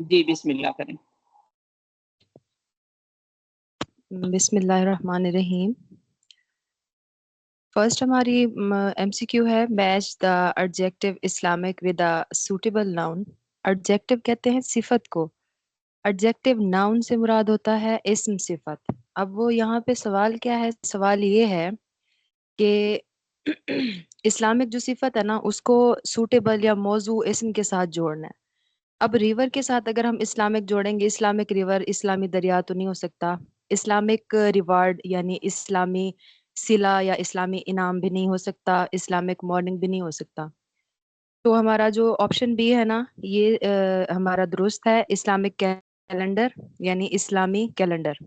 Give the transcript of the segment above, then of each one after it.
जी, बिस्मिल्लाह करें। बिस्मिल्लाहिर्रहमानिर्रहीम। फर्स्ट हमारी एमसीक्यू है, match the adjective Islamic with a suitable noun. Adjective कहते हैं सिफत को, एडजेक्टिव नाउन से मुराद होता है इस्म सिफत। अब वो यहाँ पे सवाल क्या है, सवाल ये है कि इस्लामिक जो सिफत है ना उसको सूटेबल या मौजू इस्म के साथ जोड़ना है। अब रिवर के साथ अगर हम इस्लामिक जोड़ेंगे, इस्लामिक रिवर इस्लामी दरिया तो नहीं हो सकता। इस्लामिक रिवार्ड यानी इस्लामी सिला या इस्लामी इनाम भी नहीं हो सकता। इस्लामिक मॉर्निंग भी नहीं हो सकता। तो हमारा जो ऑप्शन बी है ना ये हमारा दुरुस्त है, इस्लामिक कैलेंडर यानी इस्लामी कैलेंडर।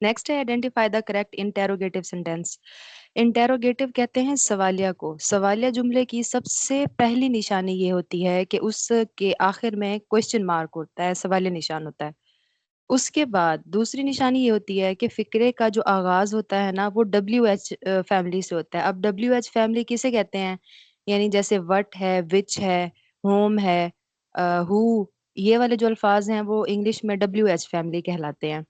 नेक्स्ट है, identify the correct interrogative sentence. Interrogative कहते हैं सवालिया को। सवालिया जुमले की सबसे पहली निशानी ये होती है कि उसके आखिर में क्वेश्चन मार्क होता है, सवालिया निशान होता है। उसके बाद दूसरी निशानी ये होती है कि फिक्रे का जो आगाज होता है ना वो WH फैमिली से होता है। अब WH फैमिली किसे कहते हैं, यानी जैसे वट है, विच है, होम है, हु, ये वाले जो अल्फाज हैं वो इंग्लिश में WH फैमिली कहलाते हैं।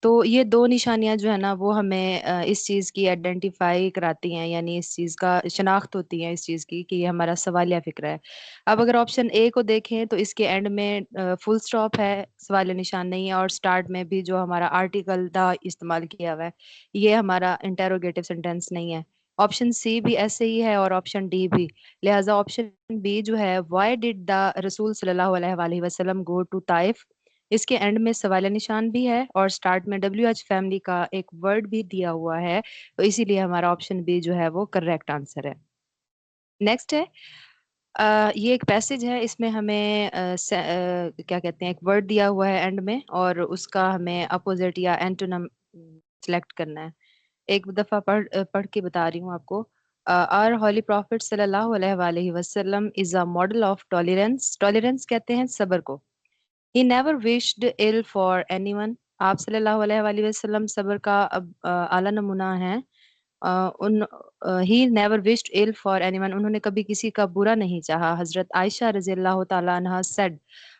तो ये दो निशानियां जो है ना वो हमें इस चीज की आइडेंटिफाई कराती हैं, यानी इस चीज का शनाख्त होती है इस चीज की कि ये हमारा सवालिया फिक्रा है। अब अगर ऑप्शन ए को देखें तो इसके एंड में फुल स्टॉप है, सवालिया निशान नहीं है, और स्टार्ट में भी जो हमारा आर्टिकल दा इस्तेमाल किया हुआ है ये हमारा इंटेरोगेटिव सेंटेंस नहीं है। ऑप्शन सी भी ऐसे ही है और ऑप्शन डी भी। लिहाजा ऑप्शन बी जो है, व्हाई डिड द रसूल सल्लल्लाहु अलैहि वसल्लम गो टू ताइफ, इसके एंड में सवालिया निशान भी है और स्टार्ट में WH फैमिली का एक वर्ड भी दिया हुआ है। तो इसीलिए हमारा ऑप्शन बी जो है वो करेक्ट आंसर है। नेक्स्ट है, ये एक पैसेज है, इसमें हमें क्या कहते हैं, एक वर्ड दिया हुआ है एंड में और उसका हमें अपोजिट या एंटोनम सेलेक्ट करना है। एक दफा पढ़ के बता रही हूँ आपको। आवर हॉली प्रॉफिट सल्लल्लाहु अलैहि वसल्लम is a model of tolerance. Tolerance कहते हैं सब्र को। He never wished ill for anyone. आप सल्लल्लाहु अलैहि वसल्लम सब्र का आला नमूना है। उन he never wished ill for anyone, उन्होंने कभी किसी का बुरा नहीं चाहा। हजरत आयशा रजी अल्लाह तआला अन्हा सेड,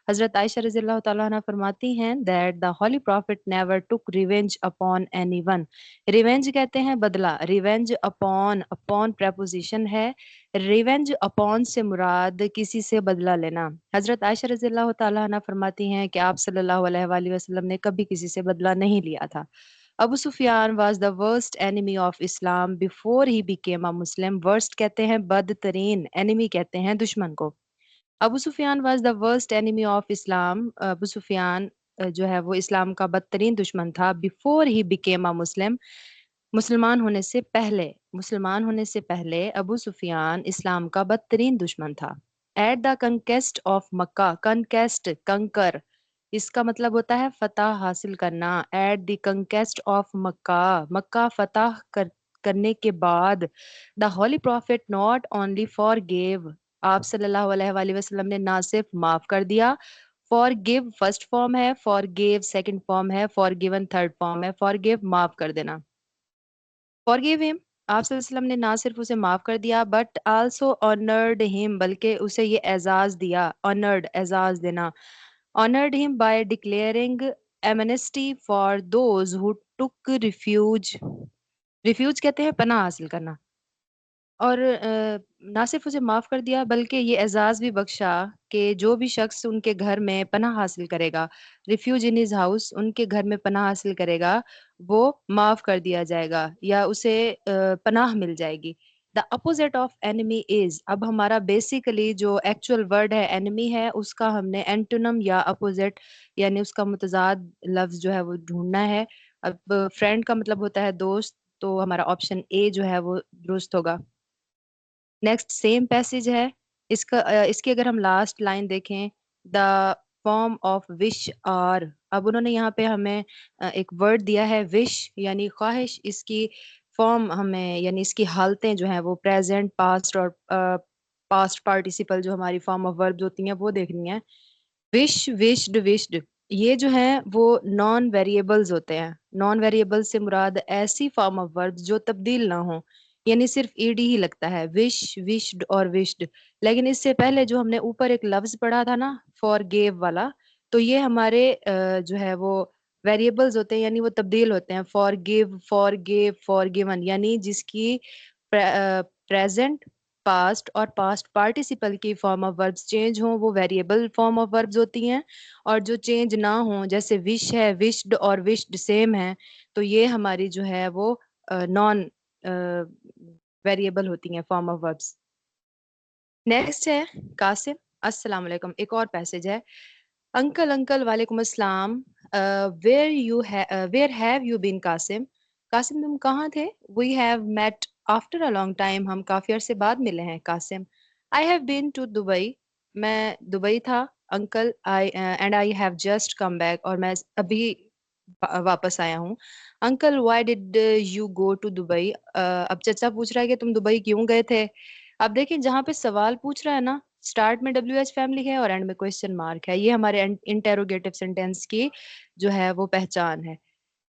हजरत आयशा रजी अल्लाह तआला अन्हा फरमाती हैं that the holy prophet never took revenge upon anyone. Revenge कहते हैं बदला, रिवेंज अपॉन, अपॉन प्रेपोजिशन है। रिवेंज अपॉन से मुराद किसी से बदला लेना। हजरत आयशा रजी अल्लाह तआला अन्हा फरमाती हैं कि आप सल्लल्लाहु अलैहि वसल्लम ने कभी किसी से बदला नहीं लिया था। Abu Sufyan was the worst enemy of Islam before he became a Muslim. Worst कहते हैं बदतरीन, एनिमी कहते हैं दुश्मन को। Abu Sufyan was the worst enemy of Islam. Abu Sufyan जो है वो इस्लाम का बदतरीन दुश्मन था। बिफोर ही बिकेम अ मुस्लिम, मुसलमान होने से पहले, मुसलमान होने से पहले अबू सुफियान इस्लाम का बदतरीन दुश्मन था। एट द कंकेस्ट ऑफ मक्का, कंकेस्ट कंकर, इसका मतलब होता है फतह हासिल करना। एट द कंकेस्ट ऑफ मक्का, मक्का फतह करने के बाद, the holy prophet not only for gave, आप सल्लल्लाहु अलैहि वसल्लम ने ना सिर्फ माफ कर दिया, फॉर गिव फर्स्ट फॉर्म है, फॉर गेव सेकंड फॉर्म है, फॉर गिवन थर्ड फॉर्म है। फॉर गिव माफ कर देना, फॉरगिव हिम, आप सल्लल्लाहु अलैहि वसल्लम ने ना सिर्फ उसे माफ कर दिया बट आल्सो ऑनर्ड हिम, बल्कि उसे ये एजाज दिया। ऑनर्ड एजाज देना, honoured him by declaring amnesty for those who took refuge. Refuge कहते हैं पनाह हासिल करना। और ना सिर्फ उसे माफ कर दिया बल्कि ये एजाज भी बख्शा कि जो भी शख्स उनके घर में पनाह हासिल करेगा, रिफ्यूज इन हिज हाउस, उनके घर में पनाह हासिल करेगा, वो माफ कर दिया जाएगा या उसे पनाह मिल जाएगी। The opposite of enemy is, अब हमारा बेसिकली जो एक्चुअल वर्ड है एनिमी है उसका हमने एंटोनम या अपोजिट यानी उसका मुतजाद लफ्ज जो है वो ढूंढना है। अब फ्रेंड का मतलब होता है दोस्त, तो हमारा ऑप्शन ए जो है वो दुरुस्त होगा। नेक्स्ट सेम पैसेज है, इसकी अगर हम लास्ट लाइन देखें, the form of wish are, अब उन्होंने यहाँ पे हमें एक वर्ड दिया है विश यानी ख्वाहिश, इसकी फॉर्म हमें यानी इसकी हालतें जो हैं वो प्रेजेंट, पास्ट और पास्ट पार्टिसिपल जो हमारी फॉर्म ऑफ वर्ब्स होती हैं वो देखनी है। विश, विश्ड, विश्ड, ये जो है वो नॉन वेरिएबल्स होते हैं। नॉन वेरिएबल से मुराद ऐसी फॉर्म ऑफ वर्ब जो तब्दील ना हो, यानी सिर्फ ईडी ही लगता है, विश, विश्ड और विश्ड। लेकिन इससे पहले जो हमने ऊपर एक लफ्ज पढ़ा था ना फॉर गेव वाला, तो ये हमारे जो है वो वेरिएबल्स होते हैं, यानी वो तब्दील होते हैं। फॉर गिव फॉर गिवन, यानी जिसकी प्रेजेंट, पास्ट और पास्ट पार्टिसिपल की फॉर्म ऑफ वर्ब्स चेंज हों, वो वेरिएबल फॉर्म ऑफ वर्ब्स होती हैं। और जो चेंज ना हो, जैसे विश है, विश्ड और विश्ड सेम है, तो ये हमारी जो है वो नॉन वेरिएबल होती हैं फॉर्म ऑफ वर्ब्स। नेक्स्ट है कासिम। अस्सलाम वालेकुम। एक और पैसेज है। अंकल अंकल वालेकुम अस्सलाम। Where have you been Qasim? Qasim तुम कहाँ थे? We have met after a long time, हम काफी अरसे बाद मिले हैं। Qasim, I have been to Dubai, मैं दुबई था। Uncle, I have just come back, और मैं अभी वापस आया हूँ। Uncle, why did you go to Dubai? अब चचा पूछ रहा है कि तुम दुबई क्यों गए थे। अब देखिए, जहाँ पे सवाल पूछ रहा है ना, स्टार्ट में WH फैमिली है और एंड में क्वेश्चन मार्क है। ये हमारे इंटेरोगेटिव सेंटेंस की जो है वो पहचान है।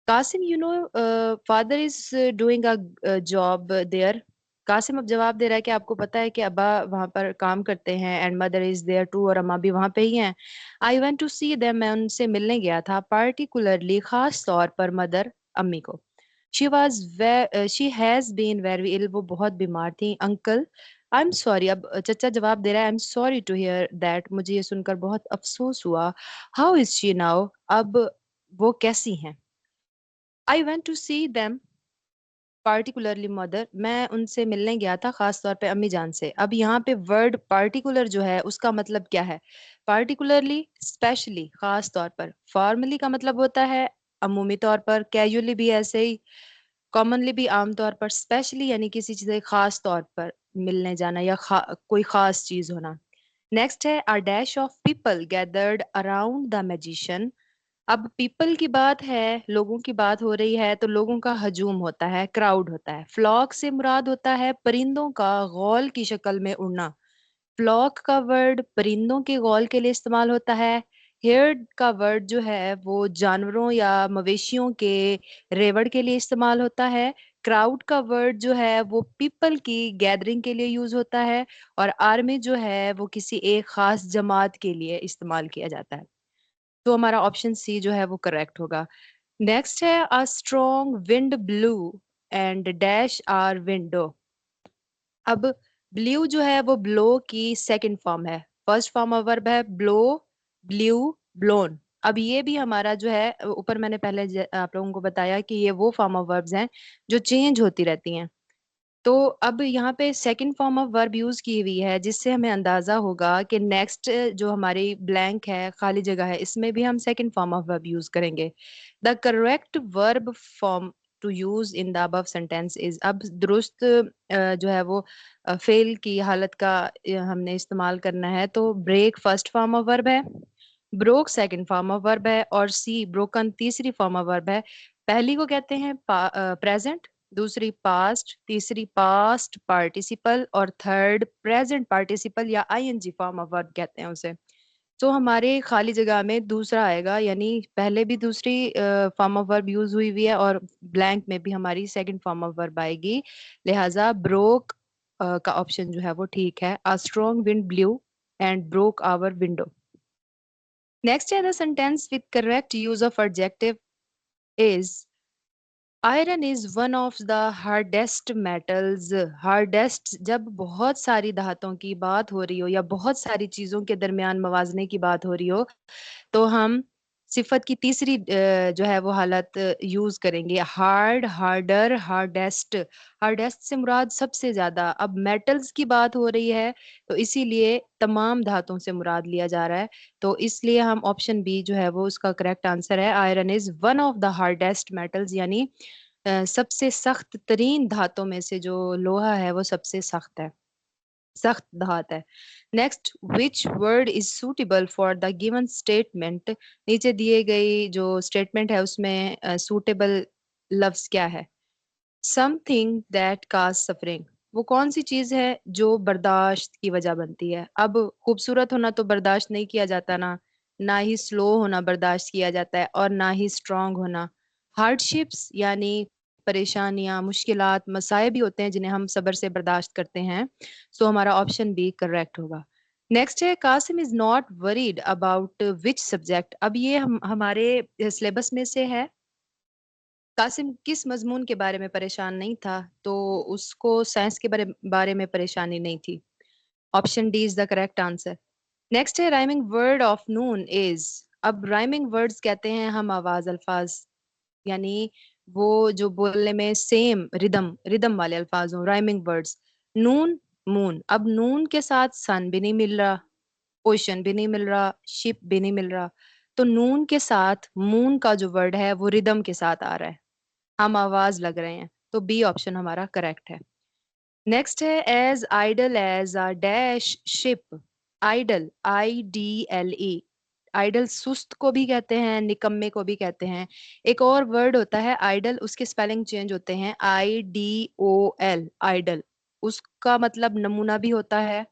Qasim, you know father is doing a job there. Qasim अब जवाब दे रहा है कि आपको पता है कि अब्बा वहां पर काम करते हैं, and mother is there too, और अम्मा भी वहां पे ही हैं। I went to see them, मैं उनसे मिलने गया था, पार्टिकुलरली खास तौर पर मदर, अम्मी को। She has been very ill, वो बहुत बीमार थी। Uncle, I am sorry. अब चचा जवाब दे रहा है, I am sorry to hear that, मुझे ये सुनकर बहुत अफसोस हुआ। How is she now? अब वो कैसी हैं? I went to see them particularly mother, मैं उनसे मिलने गया था खास तौर पे अम्मी जान से। अब यहाँ पे वर्ड पार्टिकुलर जो है उसका मतलब क्या है? पार्टिकुलरली, स्पेशली, खास तौर पर। फॉर्मली का मतलब होता है अमूमी तौर पर, कैजुअली भी ऐसे ही, कॉमनली भी आम तौर पर। स्पेशली यानी किसी चीज से खास तौर पर मिलने जाना या कोई खास चीज होना। नेक्स्ट है, a dash of people gathered around the magician. अब पीपल की बात है, लोगों की बात हो रही है, तो लोगों का हजूम होता है, क्राउड होता है। फ्लॉक से मुराद होता है परिंदों का गौल की शक्ल में उड़ना। फ्लॉक का वर्ड परिंदों के गौल के लिए इस्तेमाल होता है। हेयर्ड का वर्ड जो है वो जानवरों या मवेशियों के रेवड़ के लिए इस्तेमाल होता है। क्राउड का वर्ड जो है वो पीपल की गैदरिंग के लिए यूज होता है। और आर्मी जो है वो किसी एक खास जमात के लिए इस्तेमाल किया जाता है। तो हमारा ऑप्शन सी जो है वो करेक्ट होगा। नेक्स्ट है, a strong wind blew and dash are window. अब ब्लू जो है वो ब्लो की सेकंड फॉर्म है। फर्स्ट फॉर्म ऑफ वर्ब है ब्लो, ब्लू, ब्लोन। अब ये भी हमारा जो है, ऊपर मैंने पहले आप लोगों को बताया कि ये वो फॉर्म ऑफ वर्ब्स हैं जो चेंज होती रहती हैं। तो अब यहाँ पे second form of verb use की हुई है, जिससे हमें अंदाजा होगा कि नेक्स्ट जो हमारी ब्लैंक है, खाली जगह है, इसमें भी हम second form of verb use करेंगे। The correct verb form to use in the above sentence is. अब दुरुस्त जो है वो फेल की हालत का हमने इस्तेमाल करना है। तो break first form of verb है, broke second form of verb है, और सी ब्रोकन तीसरी फॉर्म ऑफ वर्ब है। पहली को कहते हैं प्रेजेंट, दूसरी पास्ट, तीसरी पास्ट पार्टिसिपल, और थर्ड प्रेजेंट पार्टिसिपल या आईएनजी फॉर्म ऑफ वर्ब कहते हैं उसे। तो हमारे खाली जगह में दूसरा आएगा, यानी पहले भी दूसरी फॉर्म ऑफ वर्ब यूज हुई हुई है, और ब्लैंक में भी हमारी सेकंड फॉर्म ऑफ वर्ब आएगी। लिहाजा ब्रोक का ऑप्शन जो है वो ठीक है। A strong wind blew and broke our window. Next है, the sentence with correct use of adjective is, iron is one of the hardest metals. Hardest, जब बहुत सारी धातुओं की बात हो रही हो या बहुत सारी चीजों के दरमियान मवाजने की बात हो रही हो, तो हम सिफत की तीसरी जो है वो हालत यूज करेंगे, हार्ड, हार्डर, हार्डेस्ट। हार्डेस्ट से मुराद सबसे ज्यादा। अब मेटल्स की बात हो रही है, तो इसीलिए तमाम धातुओं से मुराद लिया जा रहा है। तो इसलिए हम ऑप्शन बी जो है वो उसका करेक्ट आंसर है। Iron is one of the hardest metals, यानी सबसे सख्त तरीन धातुओं में से जो लोहा है वो सबसे सख्त है, सख्त धात है। Next, which word is suitable for the given statement. नीचे दिए गई जो स्टेटमेंट है उसमें सुटेबल लफ्ज क्या है? समथिंग दैट काज सफरिंग, वो कौन सी चीज है जो बर्दाश्त की वजह बनती है? अब खूबसूरत होना तो बर्दाश्त नहीं किया जाता ना, ना ही स्लो होना बर्दाश्त किया जाता है, और ना ही स्ट्रांग होना। हार्डशिप्स यानी परेशानियां, मुश्किलात, मसाए भी होते हैं जिन्हें हम सब्र से बर्दाश्त करते हैं। सो हमारा ऑप्शन बी करेक्ट होगा। नेक्स्ट है Qasim is not worried about which subject. अब ये हमारे सिलेबस में से है। कासिम किस मजमून के बारे में परेशान नहीं था? तो उसको साइंस के बारे में परेशानी नहीं थी। Option D is the correct answer. Next है rhyming word of noon is. अब राइमिंग वर्ड्स कहते हैं हम आवाज अल्फाज, यानी वो जो बोलने में सेम रिदम रिदम वाले अल्फाज हों, राइमिंग वर्ड्स। नून, मून। अब नून के साथ सन भी नहीं मिल रहा, ओशन भी नहीं मिल रहा, शिप भी नहीं मिल रहा। तो नून के साथ मून का जो वर्ड है वो रिदम के साथ आ रहा है, हम आवाज लग रहे हैं। तो बी ऑप्शन हमारा करेक्ट है। नेक्स्ट है as idle as a dash ship. Idle, IDLE। Idle सुस्त को भी कहते हैं, निकम्मे को भी कहते हैं। एक और वर्ड होता है आइडल, उसके स्पेलिंग चेंज होते हैं, IDOL, आइडल। उसका मतलब नमूना भी होता है,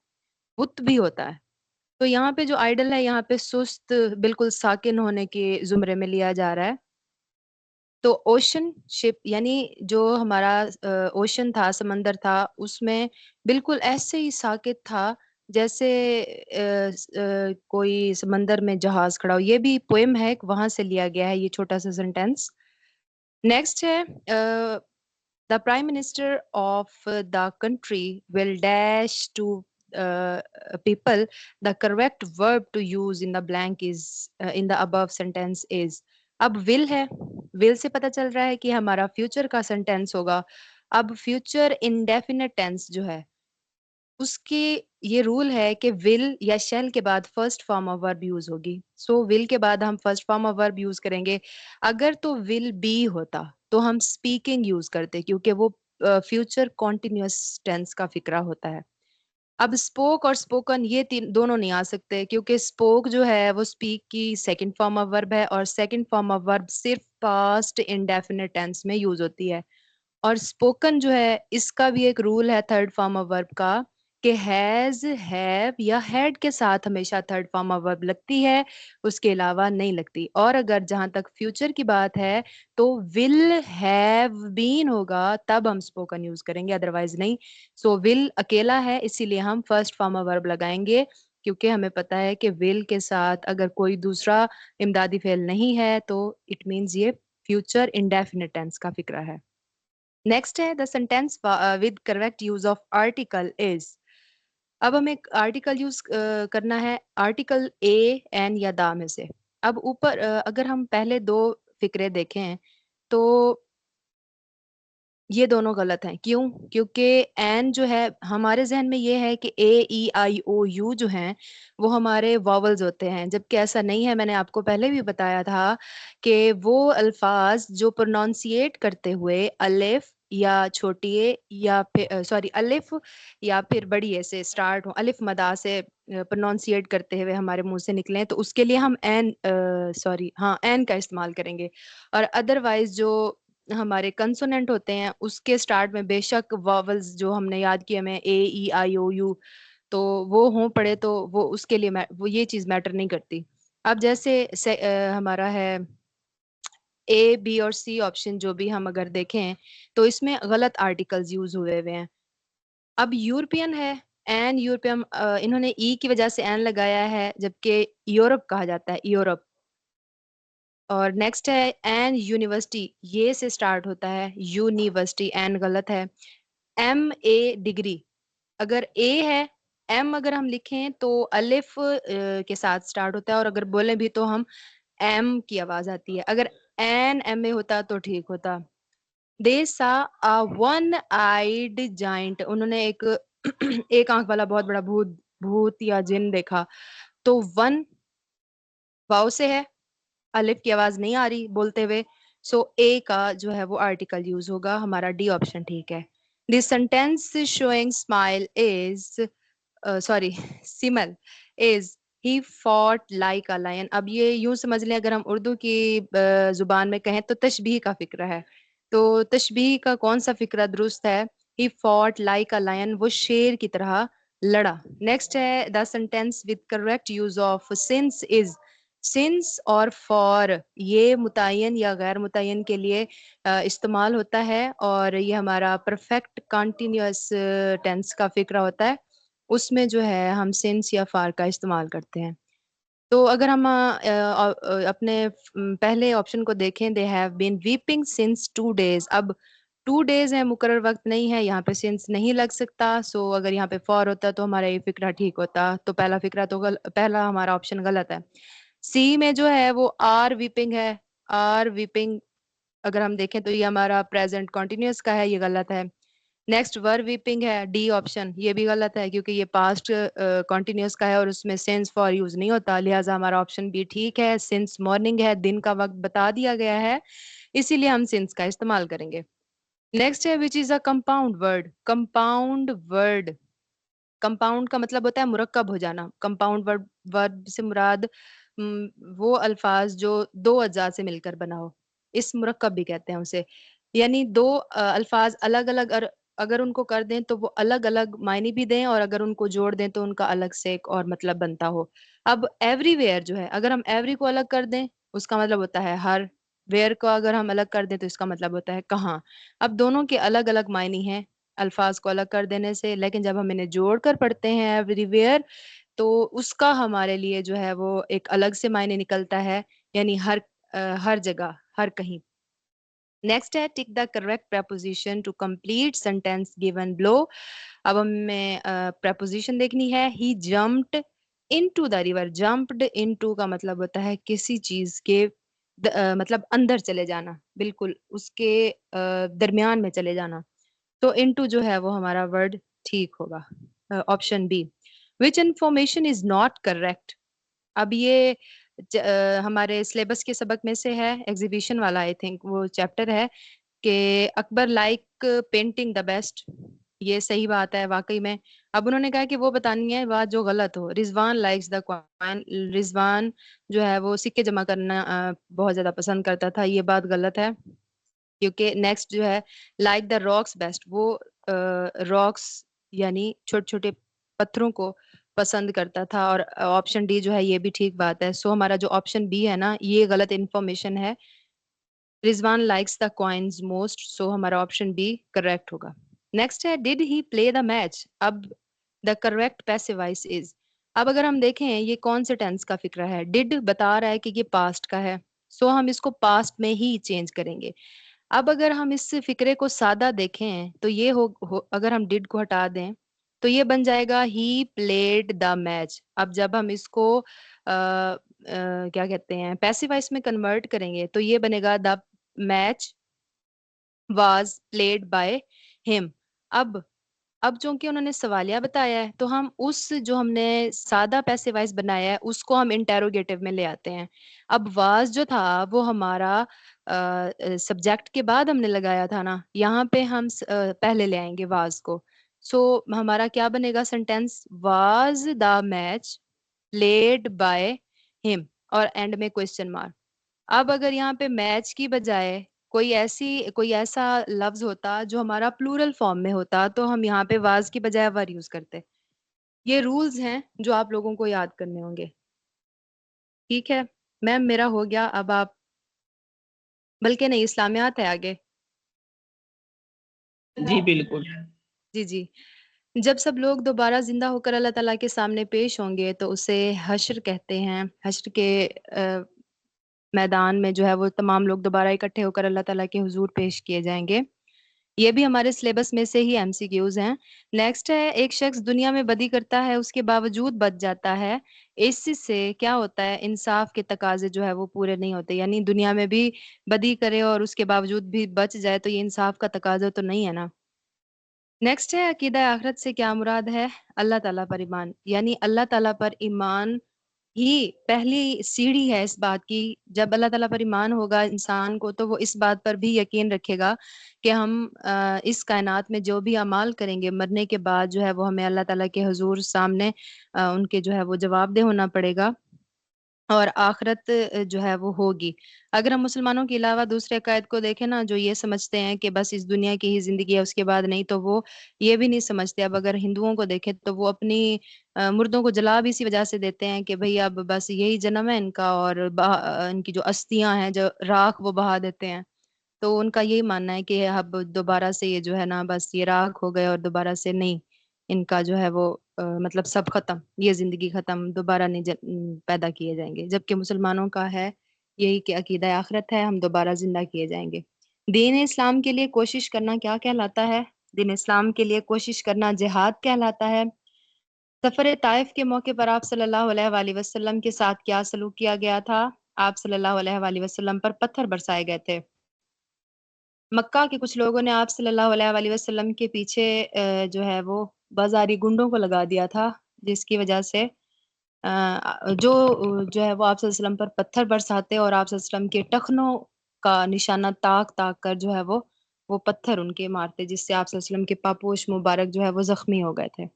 बुत भी होता है। तो यहाँ पे जो आइडल है, यहाँ पे सुस्त, बिल्कुल साकिन होने के जुमरे में लिया जा रहा है। तो ओशन शिप यानी जो हमारा ओशन था, समंदर था, उसमें बिल्कुल ऐसे ही साकित था जैसे कोई समंदर में जहाज खड़ा हो। ये भी पोएम है, वहां से लिया गया है ये छोटा सा सेंटेंस। नेक्स्ट है the prime minister of the country will dash to people. The correct verb to use in the blank is in the above sentence is। अब विल है, विल से पता चल रहा है कि हमारा फ्यूचर का सेंटेंस होगा। अब फ्यूचर इंडेफिनिट टेंस जो है, उसके ये रूल है कि विल या शैल के बाद first form of verb use होगी। सो विल के बाद हम first form of verb use करेंगे। अगर तो विल बी होता तो हम स्पीकिंग यूज करते, क्योंकि वो फ्यूचर कॉन्टिन्यूअस टेंस का फिक्रा होता है। अब स्पोक और स्पोकन ये तीन दोनों नहीं आ सकते, क्योंकि स्पोक जो है वो स्पीक की सेकंड फॉर्म ऑफ वर्ब है, और सेकंड फॉर्म ऑफ वर्ब सिर्फ पास्ट इंडेफिनिट टेंस में यूज होती है। और स्पोकन जो है, इसका भी एक रूल है थर्ड फॉर्म ऑफ वर्ब का, कि हैज, हैव या हैड के साथ हमेशा थर्ड फॉर्म ऑफ वर्ब लगती है, उसके अलावा नहीं लगती। और अगर जहां तक फ्यूचर की बात है, तो विल हैव बीन होगा तब हम स्पोकन यूज करेंगे, अदरवाइज नहीं। सो विल अकेला है, इसीलिए हम फर्स्ट फॉर्म ऑफ वर्ब लगाएंगे, क्योंकि हमें पता है कि विल के साथ अगर कोई दूसरा इमदादी फेल नहीं है तो इट मीन्स ये फ्यूचर इंडेफिनिट टेंस का फिक्रा है। नेक्स्ट है the sentence with correct use of article is. अब हमें आर्टिकल यूज करना है, आर्टिकल ए, एन या दा में से। अब ऊपर अगर हम पहले दो फिक्रे देखें, तो ये दोनों गलत हैं। क्यों? क्योंकि एन जो है, हमारे जहन में ये है कि AEIOU जो हैं वो हमारे वॉवल्स होते हैं, जबकि ऐसा नहीं है। मैंने आपको पहले भी बताया था कि वो अल्फाज जो प्रोनाउंसिएट करते हुए अलिफ या छोटी ए या फिर सॉरी अलिफ या फिर बड़ी ए से स्टार्ट हो, अलिफ मदा से प्रोनाउंसिएट करते हुए हमारे मुंह से निकले, तो उसके लिए हम एन, सॉरी हाँ, एन का इस्तेमाल करेंगे। और अदरवाइज जो हमारे कंसोनेंट होते हैं, उसके स्टार्ट में बेशक वॉवल्स जो हमने याद किए हमें AEIOU, तो वो हों पड़े, तो वो उसके लिए वो ये चीज मैटर नहीं करती। अब जैसे हमारा है A, B और C ऑप्शन, जो भी हम अगर देखें तो इसमें गलत आर्टिकल्स यूज हुए हुए हैं। अब यूरोपियन है, एन यूरोपियन, इन्होंने ई की वजह से एन लगाया है, जबकि यूरोप कहा जाता है, यूरोप। और नेक्स्ट है एन यूनिवर्सिटी, ये से स्टार्ट होता है, यूनिवर्सिटी, एन गलत है। MA डिग्री, अगर ए है, एम अगर हम लिखें तो अलिफ के साथ स्टार्ट होता है, और अगर बोले भी तो हम एम की आवाज आती है। अगर NMA होता तो ठीक होता। दे सा अ वन आइड जाइंट, उन्होंने एक एक आंख वाला बहुत बड़ा भूत भूत या जिन देखा। तो वन वाव से है, अलिफ की आवाज नहीं आ रही बोलते हुए। सो ए का जो है वो आर्टिकल यूज होगा, हमारा डी ऑप्शन ठीक है। This sentence showing smile is, sorry simile is, he fought like a lion. अब ये यूं समझ लें, अगर हम उर्दू की जुबान में कहें तो तशबीह का फिक्र है। तो तशबीह का कौन सा फिक्रा दुरुस्त है? He fought like a lion, वो शेर की तरह लड़ा। नेक्स्ट है the sentence with correct use of since is. Since और फॉर ये मुतय्यन या गैर मुतय्यन के लिए इस्तेमाल होता है, और ये हमारा परफेक्ट कंटिन्यूअस टेंस का फिक्रा होता है। उसमें जो है हम सिंस या फार का इस्तेमाल करते हैं। तो अगर हम अपने पहले ऑप्शन को देखें, they have been weeping since 2 days। अब 2 days है, मुकर्रर वक्त नहीं है, यहाँ पे सिंस नहीं लग सकता। सो अगर यहाँ पे फॉर होता तो हमारा ये फिक्रा ठीक होता। तो पहला फिक्रा तो पहला हमारा ऑप्शन गलत है। सी में जो है वो आर वीपिंग है। आर वीपिंग अगर हम देखें तो ये हमारा प्रेजेंट कॉन्टिन्यूअस का है, ये गलत है। नेक्स्ट वर वीपिंग है, डी ऑप्शन, ये भी गलत है क्योंकि ये पास्ट कॉन्टिन्यूअस का है और उसमें सिंस फॉर यूज नहीं होता, लिहाजा हमारा ऑप्शन बी ठीक है। सिंस मॉर्निंग है, दिन का वक्त बता दिया गया है, इसीलिए हम सिंस का इस्तेमाल करेंगे। नेक्स्ट है which is a compound word. Compound word, compound का मतलब होता है मुरक्कब हो जाना। कंपाउंड वर्ड वर्ब से मुराद वो अल्फाज जो दो अज्जा से मिलकर बना हो, इस मुरक्कब भी कहते हैं उसे। यानी दो अल्फाज अलग अलग अगर उनको कर दें तो वो अलग अलग मायने भी दें, और अगर उनको जोड़ दें तो उनका अलग से एक और मतलब बनता हो। अब एवरीवेयर जो है, अगर हम एवरी को अलग कर दें उसका मतलब होता है हर। वेयर को अगर हम अलग कर दें तो इसका मतलब होता है कहाँ। अब दोनों के अलग अलग मायने हैं अल्फाज को अलग कर देने से, लेकिन जब हम इन्हें जोड़ कर पढ़ते हैं एवरीवेयर, तो उसका हमारे लिए जो है वो एक अलग से मायने निकलता है, यानी हर हर जगह, हर कहीं। नेक्स्ट है tick the correct preposition to complete sentence given below। अब हमें preposition देखनी है। He jumped into the river. jumped into का मतलब होता है किसी चीज के मतलब अंदर चले जाना, बिल्कुल उसके दरमियान में चले जाना। तो इनटू जो है वो हमारा वर्ड ठीक होगा। Option B. Which information is not correct. अब ये हमारे सिलेबस के सबक में से है, एग्जीबिशन वाला आई थिंक वो चैप्टर है कि Akbar like painting the best. ये सही बात है वाकई में। अब उन्होंने कहा कि वो बतानी है बात जो गलत हो। Rizwan likes the coin. Rizwan जो है वो सिक्के जमा करना बहुत ज्यादा पसंद करता था, ये बात गलत है। क्योंकि नेक्स्ट जो है लाइक द रॉक्स बेस्ट, वो रॉक्स यानी छोटे छोटे पत्थरों को पसंद करता था। और ऑप्शन डी जो है ये भी ठीक बात है। सो हमारा जो ऑप्शन बी है ना, ये गलत इंफॉर्मेशन है। Rizwan likes the coins most, so हमारा ऑप्शन बी करेक्ट होगा। नेक्स्ट है did he play the match. अब the correct passive voice is. अब अगर हम देखें ये कौन से टेंस का फिक्र है, डिड बता रहा है कि ये पास्ट का है, सो हम इसको पास्ट में ही चेंज करेंगे। अब अगर हम इस फिक्रे को सादा देखें तो ये अगर हम डिड को हटा दें तो ये बन जाएगा ही प्लेड द मैच। अब जब हम इसको क्या कहते हैं पैसिव वॉइस में कन्वर्ट करेंगे तो ये बनेगा the match was played by him. अब चूंकि उन्होंने सवालिया बताया है तो हम उस जो हमने सादा पैसिव वॉइस बनाया है उसको हम इंटेरोगेटिव में ले आते हैं। अब वाज जो था वो हमारा सब्जेक्ट के बाद हमने लगाया था ना, यहाँ पे हम पहले ले आएंगे वाज को। सो हमारा क्या बनेगा sentence, was the match played by him, और एंड में क्वेश्चन मार्क। अब अगर यहाँ पे मैच की बजाय कोई ऐसा लफ्ज होता जो हमारा प्लूरल फॉर्म में होता तो हम यहाँ पे वाज की बजाय वर यूज करते। ये रूल्स हैं जो आप लोगों को याद करने होंगे। ठीक है मैम, मेरा हो गया। अब आप, बल्कि नहीं, इस्लामियात है आगे। जी बिल्कुल। जी जी। जब सब लोग दोबारा जिंदा होकर अल्लाह ताला के सामने पेश होंगे तो उसे हश्र कहते हैं। हश्र के मैदान में जो है वो तमाम लोग दोबारा इकट्ठे होकर अल्लाह ताला के हुजूर पेश किए जाएंगे। ये भी हमारे सिलेबस में से ही एमसीक्यूज हैं। नेक्स्ट है एक शख्स दुनिया में बदी करता है उसके बावजूद बच जाता है। इससे क्या होता है, इंसाफ के तकाजे जो है वो पूरे नहीं होते। यानी दुनिया में भी बदी करे और उसके बावजूद भी बच जाए तो ये इंसाफ का तकाजा तो नहीं है ना। नेक्स्ट है अकीदा आखिरत से क्या मुराद है, अल्लाह ताला पर ईमान। यानी अल्लाह ताला पर ईमान ही पहली सीढ़ी है इस बात की। जब अल्लाह ताला पर ईमान होगा इंसान को तो वो इस बात पर भी यकीन रखेगा कि हम इस कायनात में जो भी अमाल करेंगे मरने के बाद जो है वो हमें अल्लाह ताला के हुजूर सामने उनके जो है वो जवाबदेह होना पड़ेगा, और आखिरत जो है वो होगी। अगर हम मुसलमानों के अलावा दूसरे अकायद को देखें ना, जो ये समझते हैं कि बस इस दुनिया की ही जिंदगी है उसके बाद नहीं, तो वो ये भी नहीं समझते। अब अगर हिंदुओं को देखें तो वो अपनी मुर्दों को जला भी इसी वजह से देते हैं कि भाई अब बस यही जन्म है इनका, और इनकी जो अस्थियां हैं जो राख वो बहा देते हैं। तो उनका यही मानना है कि अब दोबारा से ये जो है ना बस ये राख हो गए और दोबारा से नहीं। इनका जो है वो मतलब सब खत्म, ये जिंदगी खत्म, दोबारा नहीं पैदा किए जाएंगे। जबकि मुसलमानों का है यही कि अकीदा आखिरत है, हम दोबारा जिंदा किए जाएंगे। दीन इस्लाम के लिए कोशिश करना क्या कहलाता है? दीन इस्लाम के लिए कोशिश करना जिहाद कहलाता है। सफर ताइफ के मौके पर आप सल्लल्लाहु अलैहि वसल्लम के साथ क्या सलूक किया गया था? आप सल्लल्लाहु अलैहि वसल्लम पर पत्थर बरसाए गए थे। मक्का के कुछ लोगों ने आप सल्लल्लाहु अलैहि वसल्लम के पीछे जो है वो बाजारी गुंडों को लगा दिया था, जिसकी वजह से जो है वो आप सल्लल्लाहु अलैहि वसल्लम पर पत्थर बरसाते और आप सल्लल्लाहु अलैहि वसल्लम के टखनों का निशाना ताक ताक कर जो है वो पत्थर उनके मारते, जिससे आप सल्लल्लाहु अलैहि वसल्लम के पापोश मुबारक जो है वो जख्मी हो गए थे।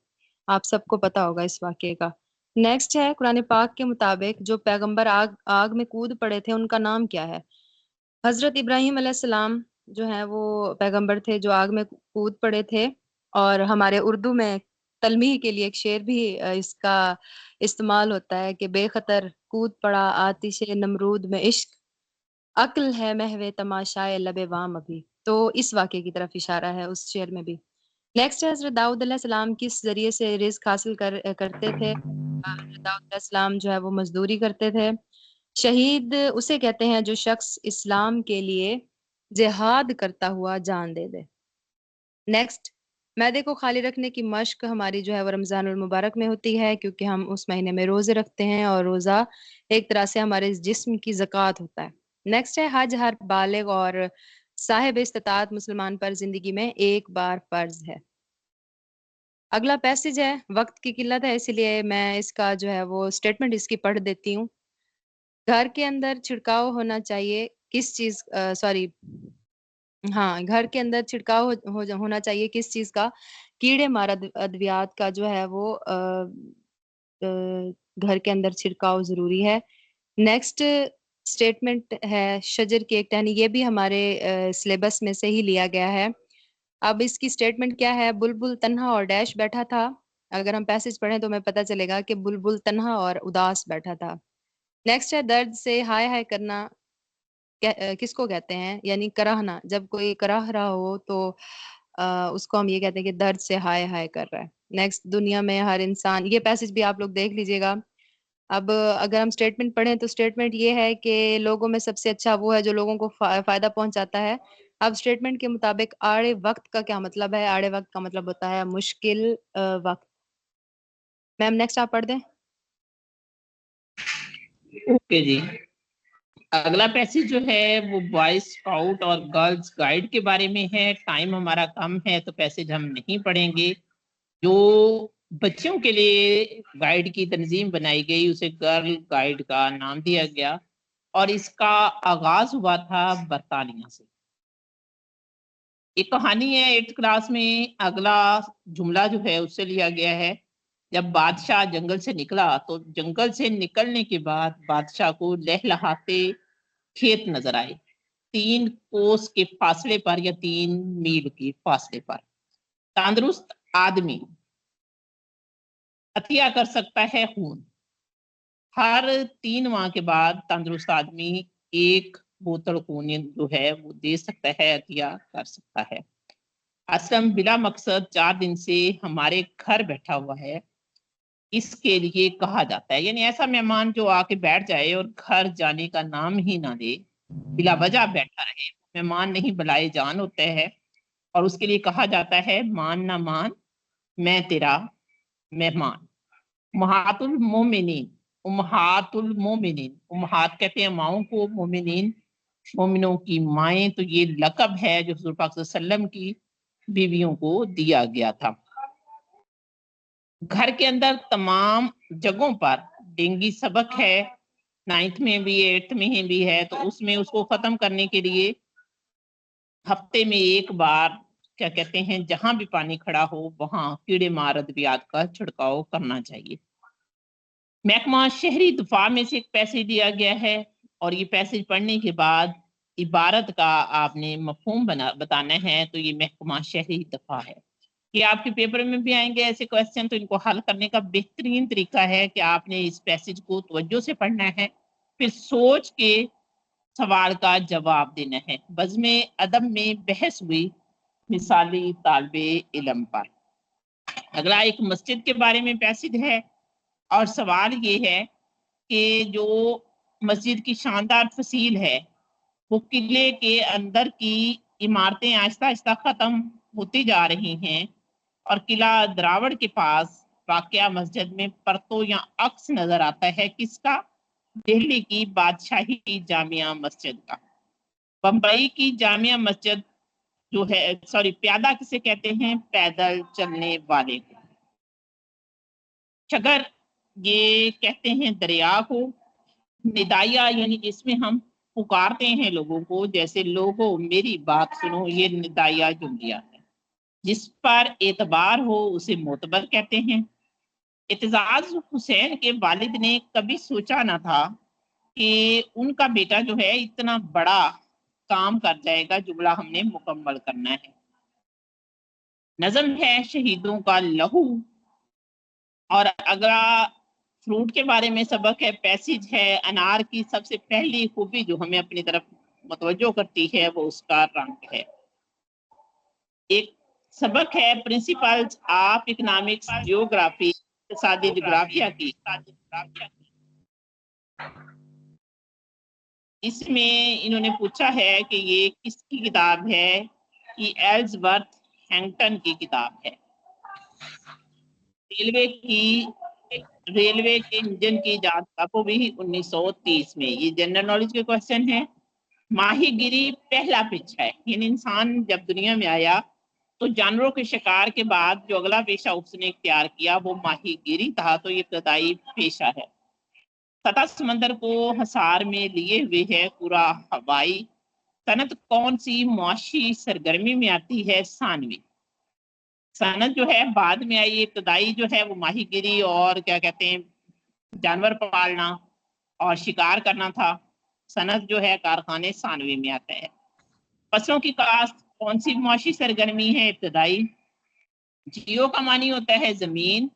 आप सबको पता होगा इस वाक्य का। नेक्स्ट है, कुरान पाक के मुताबिक जो पैगंबर आग आग में कूद पड़े थे उनका नाम क्या है? हजरत इब्राहिम अलैहिस्सलाम जो है वो पैगंबर थे जो आग में कूद पड़े थे। और हमारे उर्दू में तलमीह के लिए एक शेर भी इसका इस्तेमाल होता है कि बेखतर कूद पड़ा आतिशे नमरूद में इश्क, अक्ल है महवे तमाशाए लबे वाम अभी। तो इस वाक्य की तरफ इशारा है उस शेर में भी। नेक्स्ट है, हजरत दाऊद अलैहिस्सलाम किस जरिए से रिज्क हासिल करते थे? हजरत दाऊद अलैहिस्सलाम जो है वो मजदूरी करते थे। शहीद उसे कहते हैं जो शख्स इस्लाम के लिए जिहाद करता हुआ जान दे दे। नेक्स्ट, मैदे को खाली रखने की मश्क हमारी जो है वो रमजानुल मुबारक में होती है, क्योंकि हम उस महीने में रोजे रखते हैं और रोजा एक तरह से हमारे जिस्म की ज़कात होता है। नेक्स्ट है, हज हर बालिग और साहिब इस्तिताअत मुसलमान पर जिंदगी में एक बार फर्ज है। अगला पैसेज है, वक्त की किल्लत है इसलिए मैं इसका जो है वो स्टेटमेंट इसकी पढ़ देती हूँ। घर के अंदर छिड़काव होना चाहिए किस चीज, सॉरी, हाँ, घर के अंदर छिड़काव होना चाहिए किस चीज का? कीड़े मार अद्वियात का जो है वो घर के अंदर छिड़काव जरूरी है। नेक्स्ट स्टेटमेंट है, शजर की एक टहनी, ये भी हमारे सिलेबस में से ही लिया गया है। अब इसकी स्टेटमेंट क्या है? बुलबुल तन्हा और डैश बैठा था। अगर हम पैसेज पढ़ें तो हमें पता चलेगा कि बुलबुल तन्हा और उदास बैठा था। नेक्स्ट है, दर्द से हाय हाय करना किसको कहते हैं? यानी कराहना, जब कोई कराह रहा हो तो उसको हम ये कहते हैं कि दर्द से हाय हाय कर रहा है। नेक्स्ट, दुनिया में हर इंसान, ये पैसेज भी आप लोग देख लीजिएगा। अब अगर हम स्टेटमेंट पढ़ें तो स्टेटमेंट ये है कि लोगों में सबसे अच्छा वो है जो लोगों को फायदा पहुंचाता है। अब स्टेटमेंट के मुताबिक आड़े वक्त का क्या मतलब है? आड़े वक्त का मतलब होता है मुश्किल वक्त। मैम नेक्स्ट आप पढ़ दें। ओके जी। अगला पैसेज जो है वो बॉय स्काउट और गर्ल्स गाइड के बारे में है। टाइम हमारा कम है तो पैसेज हम नहीं पढ़ेंगे। जो बच्चों के लिए गाइड की तंजीम बनाई गई उसे गर्ल गाइड का नाम दिया गया और इसका आगाज हुआ था बरतानिया से। एक कहानी है 8th क्लास में। अगला जुमला जो है उससे लिया गया है। जब बादशाह जंगल से निकला तो जंगल से निकलने के बाद बादशाह को लहलहाते खेत नजर आए, 3 कोस के फासले पर या 3 मील के फासले पर। तंदुरुस्त आदमी अतिया कर सकता है खून। हर 3 माह के बाद तंदुरुस्त आदमी 1 बोतल खून जो है वो दे सकता है, अतिया कर सकता है। असलम बिला मकसद 4 दिन से हमारे घर बैठा हुआ है, इसके लिए कहा जाता है। यानी ऐसा मेहमान जो आके बैठ जाए और घर जाने का नाम ही ना ले, बिला वजह बैठा रहे, मेहमान नहीं बुलाए जान होते हैं। और उसके लिए कहा जाता है मान ना मान मैं तेरा मेहमान। उम्महातुल मोमिनीन, उम्महातुल मोमिनीन, उम्महात कहते हैं माओं को, मोमिनीन मोमिनों की माएँ। तो ये लकब है जो हुजूर पाक सल्लल्लाहु अलैहि वसल्लम की बीवियों को दिया गया था। घर के अंदर तमाम जगहों पर डेंगी सबक है, 9th में भी 8th में भी है। तो उसमें उसको खत्म करने के लिए हफ्ते में एक बार क्या कहते हैं, जहां भी पानी खड़ा हो वहां कीड़े मार अद्वियात का छिड़काव करना चाहिए। महकमा शहरी दफा में से एक पैसेज दिया गया है और ये पैसेज पढ़ने के बाद इबारत का आपने मफहूम बताना है। तो ये महकमा शहरी दफा है। ये आपके पेपर में भी आएंगे ऐसे क्वेश्चन। तो इनको हल करने का बेहतरीन तरीका है कि आपने इस पैसेज को तवज्जो से पढ़ना है, फिर सोच के सवाल का जवाब देना है। बज़्म अदब में बहस हुई मिसाली तालिबे इल्म पर। अगला एक मस्जिद के बारे में पैसेज है और सवाल ये है कि जो मस्जिद की शानदार फसील है वो किले के अंदर की इमारतें आहिस्ता आहिस्ता खत्म होती जा रही हैं और किला द्रावड़ के पास वाकया मस्जिद में परतों या अक्स नजर आता है किसका? दिल्ली की बादशाही जामिया मस्जिद का। बम्बई की जामिया मस्जिद जो है, सॉरी, प्यादा किसे कहते हैं? पैदल चलने वाले को। शगर ये कहते हैं दरिया को। निदाया यानी जिसमें हम पुकारते हैं लोगों को, जैसे लोगों मेरी बात सुनो, ये निदाया जुमलिया है। जिस पर एतबार हो उसे मोतबर कहते हैं। इत्तेजाज हुसैन के वालिद ने कभी सोचा ना था कि उनका बेटा जो है इतना बड़ा काम कर जाएगा। जुमला हमने मुकम्मल करना है। नज़म है शहीदों का लहू। और अगला फ्रूट के बारे में सबक है, पैसेज है। अनार की सबसे पहली खूबी जो हमें अपनी तरफ मुतवज्जो करती है वो उसका रंग है। एक सबक है प्रिंसिपल्स ऑफ इकोनॉमिक्स जियोग्राफी, इक़्तिसादी जियोग्राफिया की। इसमें इन्होंने पूछा है कि ये किसकी किताब है? कि एल्सवर्थ हैंगटन की किताब है। रेलवे के इंजन की इजाद कब हुई? 1930 में। ये जनरल नॉलेज के क्वेश्चन है। माहीगिरी पहला पेशा है, यानी इंसान जब दुनिया में आया तो जानवरों के शिकार के बाद जो अगला पेशा उसने इख्तियार किया वो माहीगिरी था। तो ये इब्तदाई पेशा है। सतह समंदर को हसार में लिए हुए है पूरा हवाई। सनत कौन सी मुआशी सरगर्मी में आती है? सानवी। सनत जो है बाद में आई, इब्तदाई जो है वो माहीगिरी और क्या कहते हैं, जानवर पालना और शिकार करना था। सनत जो है कारखाने सानवी में आता है। फसलों की काश्त कौन सी मुआशी सरगर्मी है? इब्तदाई। जियो का मानी होता है जमीन।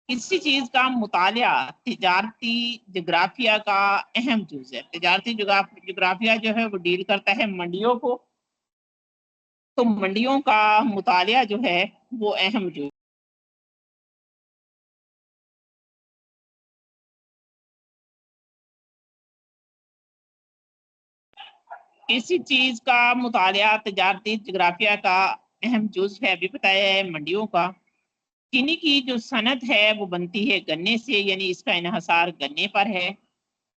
किसी चीज का मुतालिया तिजारती जोग्राफिया का अहम जुज है। तिजारती जोग्राफिया जो है वो डील करता है मंडियों को, तो मंडियों का मुतालिया जो है वो अहम जुज। किसी चीज का मुतालिया तिजारती जोग्राफिया का अहम जुज है, अभी बताया है मंडियों का। चीनी की जो सनत है वो बनती है गन्ने से, यानी इसका इन्हसार गन्ने पर है।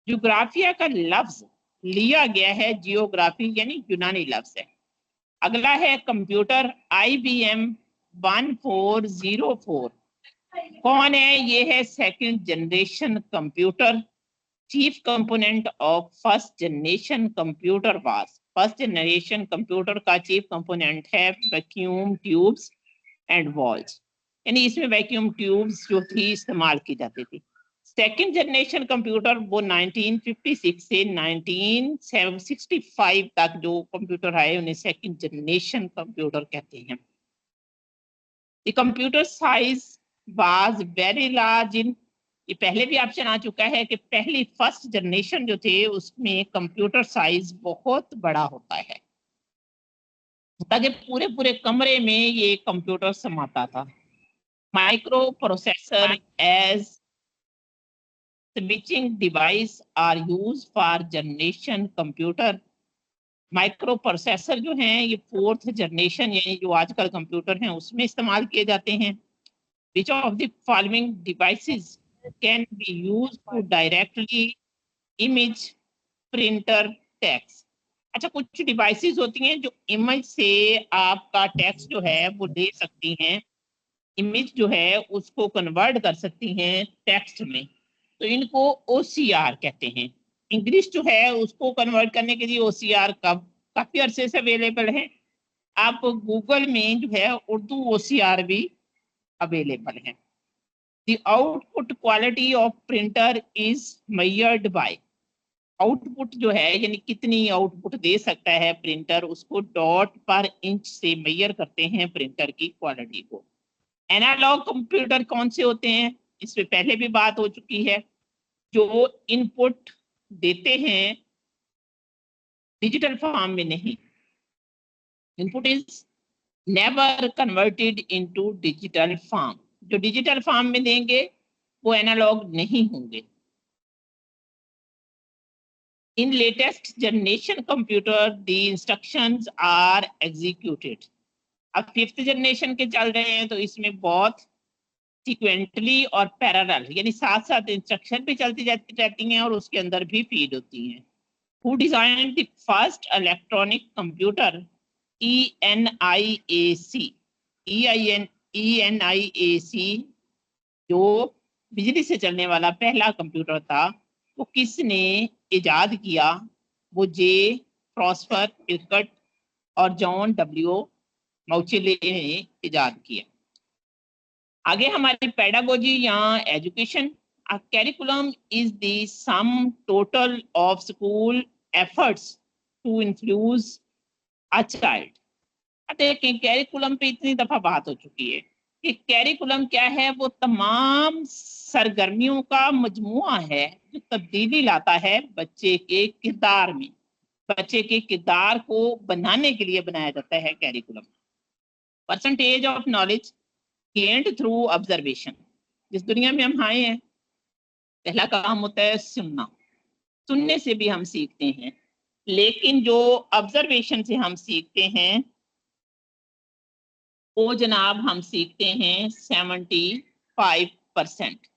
जोग्राफिया का लफ्ज लिया गया है जियोग्राफी, यानी यूनानी लफ्ज है। अगला है कंप्यूटर IBM 1404। कौन है? ये है second generation computer. Chief component of first generation computer was. First generation computer का चीफ कंपोनेंट है वैक्यूम ट्यूब्स एंड वॉल्स, यानी इसमें वैक्यूम ट्यूब्स जो थी इस्तेमाल की जाती थी। सेकेंड जनरेशन कंप्यूटर वो 1956 से 1965 तक जो कंप्यूटर आए उन्हें सेकेंड जनरेशन कंप्यूटर कहते हैं। The computer size was very large in, ये पहले भी ऑप्शन आ चुका है कि पहली फर्स्ट जनरेशन जो थे उसमें कंप्यूटर साइज बहुत बड़ा होता है, ताकि पूरे पूरे कमरे में ये कंप्यूटर समाता था। Microprocessor as switching device are used for generation computer। Microprocessor जो हैं ये फोर्थ जनरेशन यानी जो आजकल कंप्यूटर हैं उसमें इस्तेमाल किए जाते हैं। Which of the following devices can be used to directly image printer text? अच्छा, कुछ डिवाइसेस होती हैं जो इमेज से आपका टेक्स्ट जो है वो दे सकती हैं, इमेज जो है उसको कन्वर्ट कर सकती हैं टेक्स्ट में, तो इनको OCR कहते हैं। इंग्लिश जो है उसको कन्वर्ट करने के लिए OCR कब काफी अरसे से अवेलेबल है। आप गूगल में जो है उर्दू OCR भी अवेलेबल है। The output quality of printer is measured by। Output जो है यानी कितनी आउटपुट दे सकता है प्रिंटर, उसको डॉट पर इंच से मेजर करते हैं प्रिंटर की क्वालिटी को। एनालॉग कंप्यूटर कौन से होते हैं? इस पे पहले भी बात हो चुकी है। जो इनपुट देते हैं डिजिटल फॉर्म में नहीं, input is never converted into digital form. जो डिजिटल फॉर्म में देंगे वो एनालॉग नहीं होंगे। In latest generation computer the instructions are executed. अब 5th जनरेशन के चल रहे हैं तो इसमें बहुत सिक्वेंटली और पैरेलल यानी साथ साथ इंस्ट्रक्शन भी चलती जाती रहती हैं और उसके अंदर भी फीड होती हैं। Who designed the first electronic computer? ENIAC। ENIAC जो बिजली से चलने वाला पहला कंप्यूटर था वो किसने इजाद किया? वो जे प्रॉस्पर पिल्कट और जॉन डब्ल्यू माउचिले ने इजाद किया। आगे हमारी पेडागोजी या education. A curriculum is the sum total of school efforts to influence a child। देखें कैरिकुलम पे इतनी दफा बात हो चुकी है कि कैरिकुलम क्या है, वो तमाम सरगर्मियों का मजमुआ है जो तब्दीली लाता है बच्चे के किरदार में। बच्चे के किरदार को बनाने के लिए बनाया जाता है curriculum. Percentage of knowledge gained through observation. जिस दुनिया में हम आए हैं पहला काम होता है सुनना, सुनने से भी हम सीखते हैं, लेकिन जो ऑब्जर्वेशन से हम सीखते हैं वो जनाब हम सीखते हैं 75%।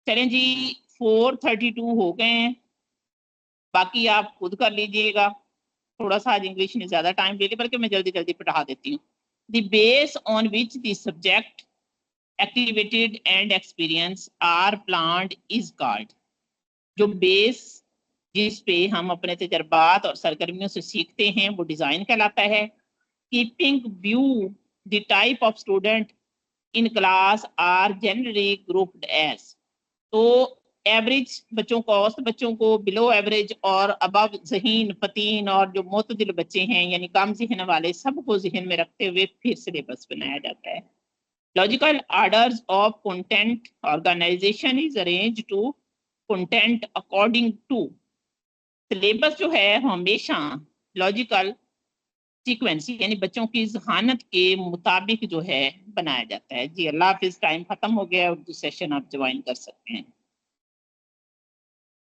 चलें जी 432 हो गए हैं, बाकी आप खुद कर लीजिएगा। थोड़ा सा आज इंग्लिश ने ज्यादा टाइम ले लिया बल्कि मैं जल्दी जल्दी पढ़ा देती हूँ। The base on which the subject activated and experience are planned is called. जो बेस जिस पे हम अपने तजर्बात और सरगर्मियों से सीखते हैं वो डिजाइन कहलाता है। Keeping view the type of student in class are generally grouped as. तो एवरेज बच्चों को, औसत बच्चों को, बिलो एवरेज और अबव ज़हीन, फतीन और जो मोतदिल बच्चे हैं यानी कम ज़हन वाले, सबको जहन में रखते हुए फिर सिलेबस बनाया जाता है। Logical orders of content organization is arrange to content according to. Syllabus जो है हमेशा लॉजिकल सीक्वेंस यानी बच्चों की जहानत के मुताबिक जो है बनाया जाता है। जी अल्लाह हाफिज, टाइम खत्म हो गया, उर्दू सेशन आप ज्वाइन कर सकते हैं।